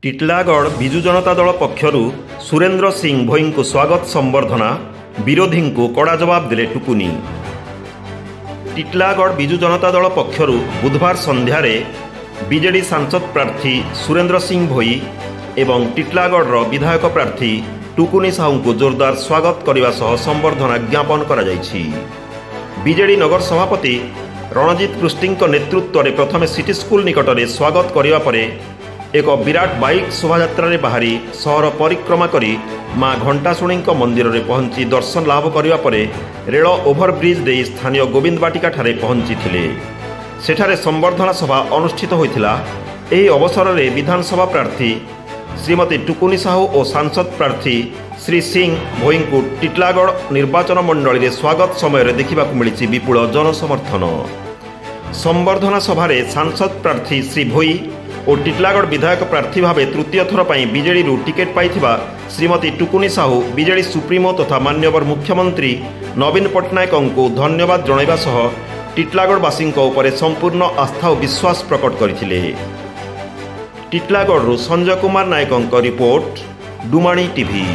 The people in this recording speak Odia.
ଟିଟଲାଗଡ଼ ବିଜୁ ଜନତା ଦଳ ପକ୍ଷରୁ ସୁରେନ୍ଦ୍ର ସିଂ ଭୋଇଙ୍କୁ ସ୍ୱାଗତ ସମ୍ବର୍ଦ୍ଧନା, ବିରୋଧୀଙ୍କୁ କଡ଼ା ଜବାବ ଦେଲେ ଟୁକୁନି। ଟିଟଲାଗଡ଼ ବିଜୁ ଜନତା ଦଳ ପକ୍ଷରୁ ବୁଧବାର ସନ୍ଧ୍ୟାରେ ବିଜେଡି ସାଂସଦ ପ୍ରାର୍ଥୀ ସୁରେନ୍ଦ୍ର ସିଂ ଭୋଇ ଏବଂ ଟିଟଲାଗଡ଼ର ବିଧାୟକ ପ୍ରାର୍ଥୀ ଟୁକୁନି ସାହୁଙ୍କୁ ଜୋରଦାର ସ୍ୱାଗତ କରିବା ସହ ସମ୍ବର୍ଦ୍ଧନା ଜ୍ଞାପନ କରାଯାଇଛି। ବିଜେଡି ନଗର ସଭାପତି ରଣଜିତ ପୃଷ୍ଟିଙ୍କ ନେତୃତ୍ୱରେ ପ୍ରଥମେ ସିଟି ସ୍କୁଲ ନିକଟରେ ସ୍ୱାଗତ କରିବା ପରେ ଏକ ବିରାଟ ବାଇକ୍ ଶୋଭାଯାତ୍ରାରେ ବାହାରି ସହର ପରିକ୍ରମା କରି ମା ଘଣ୍ଟାଶୁଣୀଙ୍କ ମନ୍ଦିରରେ ପହଞ୍ଚି ଦର୍ଶନ ଲାଭ କରିବା ପରେ ରେଳ ଓଭରବ୍ରିଜ୍ ଦେଇ ସ୍ଥାନୀୟ ଗୋବିନ୍ଦ ବାଟିକାଠାରେ ପହଞ୍ଚିଥିଲେ। ସେଠାରେ ସମ୍ବର୍ଦ୍ଧନା ସଭା ଅନୁଷ୍ଠିତ ହୋଇଥିଲା। ଏହି ଅବସରରେ ବିଧାନସଭା ପ୍ରାର୍ଥୀ ଶ୍ରୀମତୀ ଟୁକୁନି ସାହୁ ଓ ସାଂସଦ ପ୍ରାର୍ଥୀ ଶ୍ରୀ ସିଂ ଭୋଇଙ୍କୁ ଟିଟଲାଗଡ଼ ନିର୍ବାଚନ ମଣ୍ଡଳୀରେ ସ୍ୱାଗତ ସମୟରେ ଦେଖିବାକୁ ମିଳିଛି ବିପୁଳ ଜନସମର୍ଥନ। ସମ୍ବର୍ଦ୍ଧନା ସଭାରେ ସାଂସଦ ପ୍ରାର୍ଥୀ ଶ୍ରୀ ଭୋଇ ଓ ଟିଟଲାଗଡ଼ ବିଧାୟକ ପ୍ରାର୍ଥୀ ଭାବେ ତୃତୀୟ ଥର ପାଇଁ ବିଜେଡିରୁ ଟିକେଟ୍ ପାଇଥିବା ଶ୍ରୀମତୀ ଟୁକୁନି ସାହୁ ବିଜେଡି ସୁପ୍ରିମୋ ତଥା ମାନ୍ୟବର ମୁଖ୍ୟମନ୍ତ୍ରୀ ନବୀନ ପଟ୍ଟନାୟକଙ୍କୁ ଧନ୍ୟବାଦ ଜଣାଇବା ସହ ଟିଟଲାଗଡ଼ବାସୀଙ୍କ ଉପରେ ସମ୍ପୂର୍ଣ୍ଣ ଆସ୍ଥା ଓ ବିଶ୍ୱାସ ପ୍ରକଟ କରିଥିଲେ। ଟିଟଲାଗଡ଼ରୁ ସଞ୍ଜୟ କୁମାର ନାୟକଙ୍କ ରିପୋର୍ଟ, ଡୁମାଣି ଟିଭି।